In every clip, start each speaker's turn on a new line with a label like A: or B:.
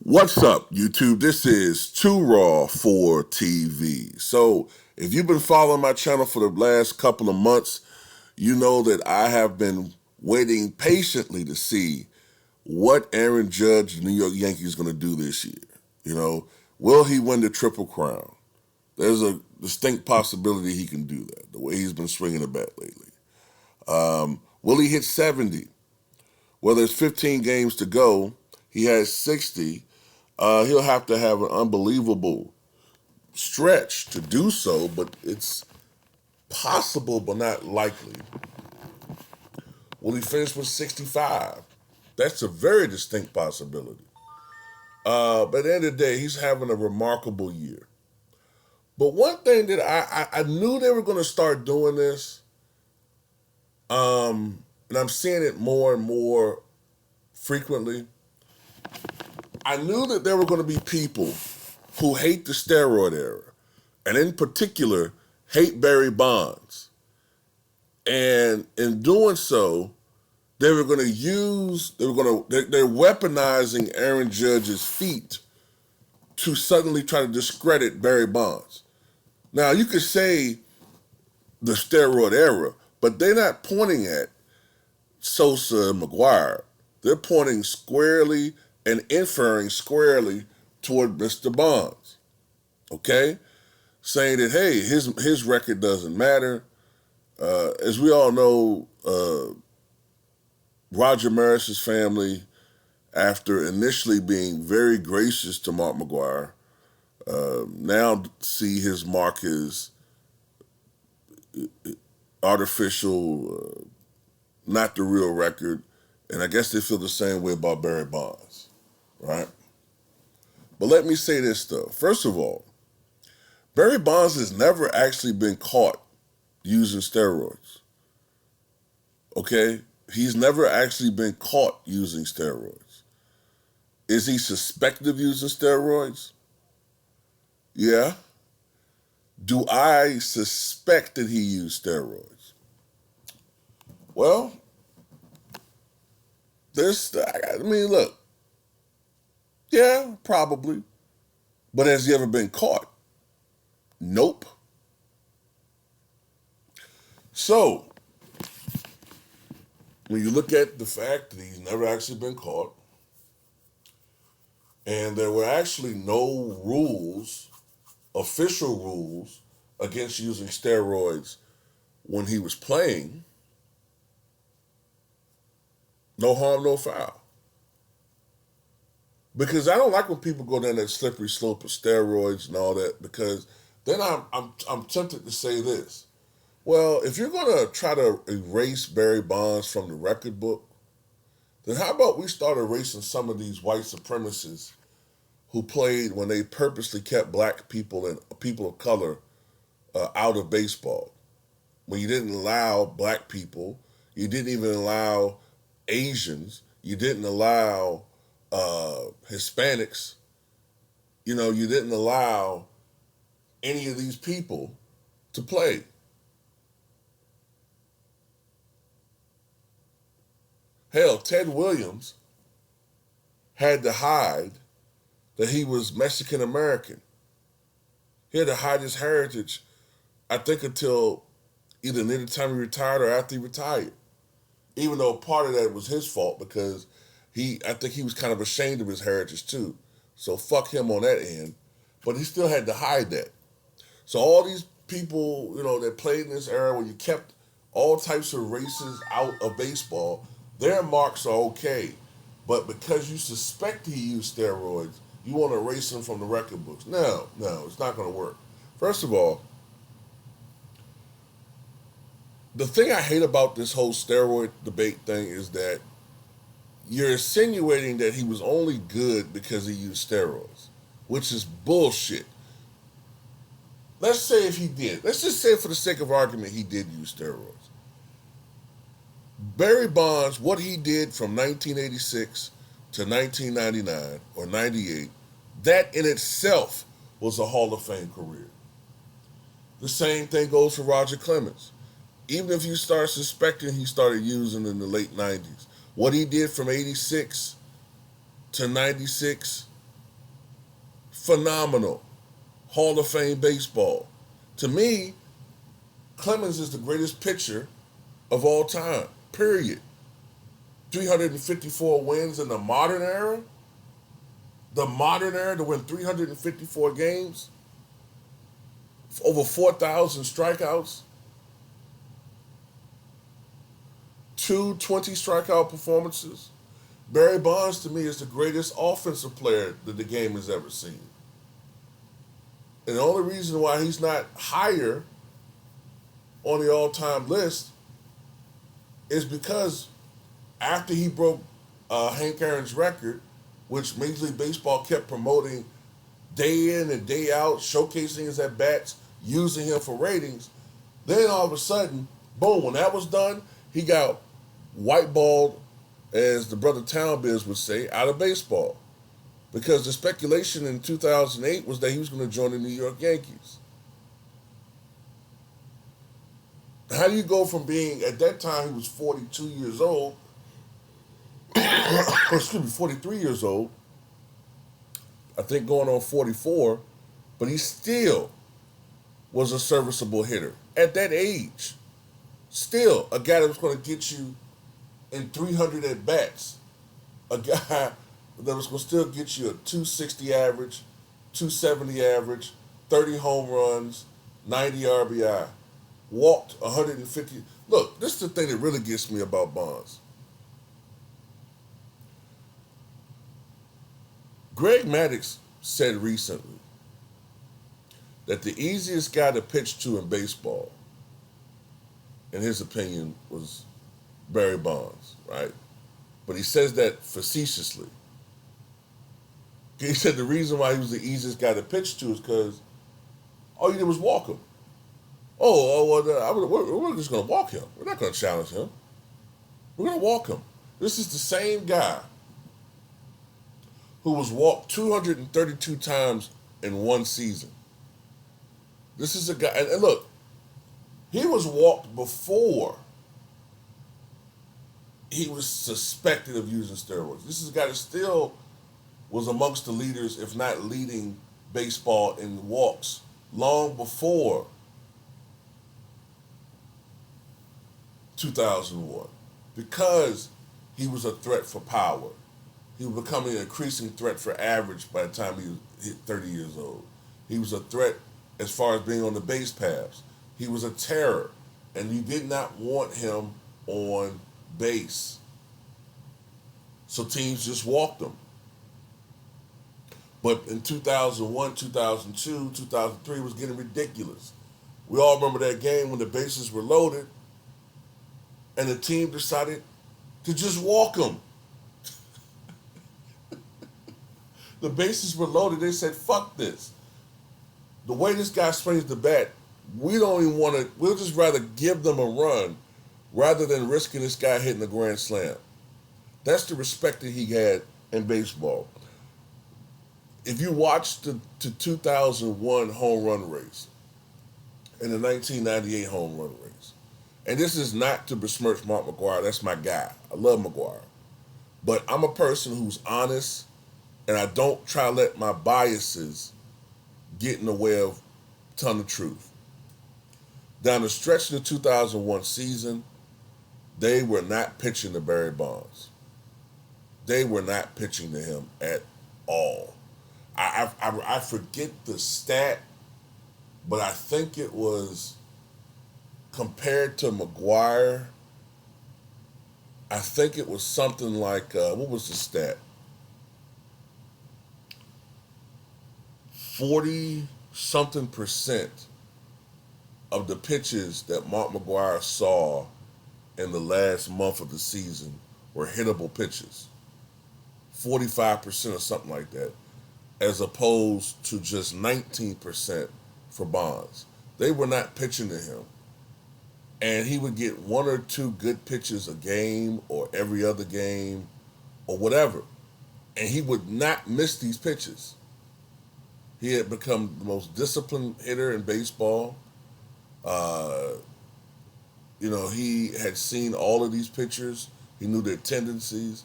A: What's up, YouTube? This is Too Raw for TV. So, if you've been following my channel for the last couple of months, you know that I have been waiting patiently to see what Aaron Judge, the New York Yankees, is going to do this year. You know, will he win the Triple Crown? There's a distinct possibility he can do that, the way he's been swinging the bat lately. Will he hit 70? Well, there's 15 games to go. He has 60. He'll have to have an unbelievable stretch to do so, but it's possible but not likely. Will he finish with 65? That's a very distinct possibility. But at the end of the day, he's having a remarkable year. But one thing that I knew they were going to start doing this, and I'm seeing it more and more frequently. I knew that there were going to be people who hate the steroid era, and in particular, hate Barry Bonds. And in doing so, they're weaponizing Aaron Judge's feat to suddenly try to discredit Barry Bonds. Now, you could say the steroid era, but they're not pointing at Sosa and McGwire. They're pointing squarely and inferring squarely toward Mr. Bonds. Okay? Saying that, hey, his record doesn't matter. As we all know, Roger Maris's family, after initially being very gracious to Mark McGwire, now see his mark as artificial, not the real record, and I guess they feel the same way about Barry Bonds, right? But let me say this, though. First of all, Barry Bonds has never actually been caught using steroids, okay? He's never actually been caught using steroids. Is he suspected of using steroids? Yeah. Do I suspect that he used steroids? Well, look, yeah, probably. But has he ever been caught? Nope. So, when you look at the fact that he's never actually been caught, and there were actually no rules, official rules, against using steroids when he was playing, no harm, no foul. Because I don't like when people go down that slippery slope of steroids and all that, because then I'm tempted to say this. Well, if you're going to try to erase Barry Bonds from the record book, then how about we start erasing some of these white supremacists who played when they purposely kept black people and people of color out of baseball? When you didn't allow black people, you didn't even allow Asians, you didn't allow Hispanics, you didn't allow any of these people to play. Hell, Ted Williams had to hide that he was Mexican American. He had to hide his heritage, I think, until either near the time he retired or after he retired. Even though part of that was his fault, because I think he was kind of ashamed of his heritage too. So fuck him on that end. But he still had to hide that. So all these people, that played in this era where you kept all types of races out of baseball, their marks are okay. But because you suspect he used steroids, you want to erase him from the record books. No, it's not going to work. First of all, the thing I hate about this whole steroid debate thing is that you're insinuating that he was only good because he used steroids, which is bullshit. Let's say if he did. Let's just say for the sake of argument he did use steroids. Barry Bonds, what he did from 1986 to 1999 or 98, that in itself was a Hall of Fame career. The same thing goes for Roger Clemens. Even if you start suspecting he started using in the late 90s, what he did from 86 to 96 phenomenal. Hall of Fame baseball. To me, Clemens is the greatest pitcher of all time, period. 354 wins in the modern era. The modern era to win 354 games, over 4,000 strikeouts, two 20 strikeout performances. Barry Bonds, to me, is the greatest offensive player that the game has ever seen. And the only reason why he's not higher on the all-time list is because after he broke Hank Aaron's record, which Major League Baseball kept promoting day in and day out, showcasing his at-bats, using him for ratings, then all of a sudden, boom, when that was done, he got whiteballed, as the brother Townbiz would say, out of baseball. Because the speculation in 2008 was that he was going to join the New York Yankees. How do you go from being, at that time he was 42 years old, excuse me, 43 years old, I think going on 44, but he still was a serviceable hitter at that age. Still, a guy that was going to get you in 300 at bats, a guy that was going to still get you a 260 average, 270 average, 30 home runs, 90 RBI, walked 150. Look, this is the thing that really gets me about Bonds. Greg Maddux said recently that the easiest guy to pitch to in baseball, in his opinion, was Barry Bonds, right? But he says that facetiously. He said the reason why he was the easiest guy to pitch to is because all you did was walk him. We're just going to walk him. We're not going to challenge him. We're going to walk him. This is the same guy who was walked 232 times in one season. This is a guy, and look, he was walked before he was suspected of using steroids. This is a guy that still was amongst the leaders, if not leading baseball in walks, long before 2001, because he was a threat for power. He was becoming an increasing threat for average by the time he hit 30 years old. He was a threat as far as being on the base paths. He was a terror, and you did not want him on base. So teams just walked him. But in 2001, 2002, 2003, it was getting ridiculous. We all remember that game when the bases were loaded and the team decided to just walk him. The bases were loaded. They said, fuck this. The way this guy swings the bat, we don't even want to, we'll just rather give them a run rather than risking this guy hitting a grand slam. That's the respect that he had in baseball. If you watch the 2001 home run race and the 1998 home run race, and this is not to besmirch Mark McGwire, that's my guy. I love McGwire. But I'm a person who's honest, and I don't try to let my biases get in the way of telling the truth. Down the stretch of the 2001 season, they were not pitching to Barry Bonds. They were not pitching to him at all. I forget the stat, but I think it was compared to McGwire. I think it was something like, what was the stat? 40-something% of the pitches that Mark McGwire saw in the last month of the season were hittable pitches. 45% or something like that, as opposed to just 19% for Bonds. They were not pitching to him. And he would get one or two good pitches a game or every other game or whatever. And he would not miss these pitches. He had become the most disciplined hitter in baseball. He had seen all of these pitchers. He knew their tendencies.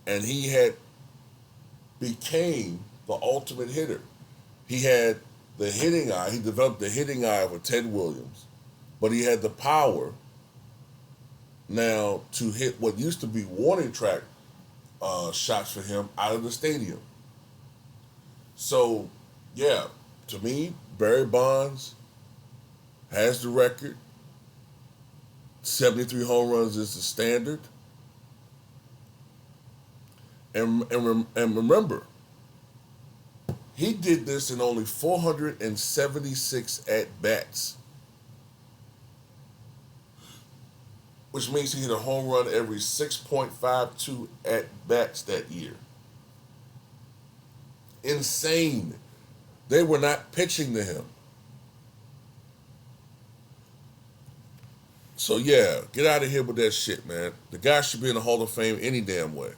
A: And he had became the ultimate hitter. He had the hitting eye. He developed the hitting eye for Ted Williams, but he had the power now to hit what used to be warning track shots for him out of the stadium. So, yeah, to me, Barry Bonds has the record. 73 home runs is the standard. And remember, he did this in only 476 at bats, which means he hit a home run every 6.52 at bats that year. Insane. They were not pitching to him. So yeah, get out of here with that shit, man. The guy should be in the Hall of Fame any damn way.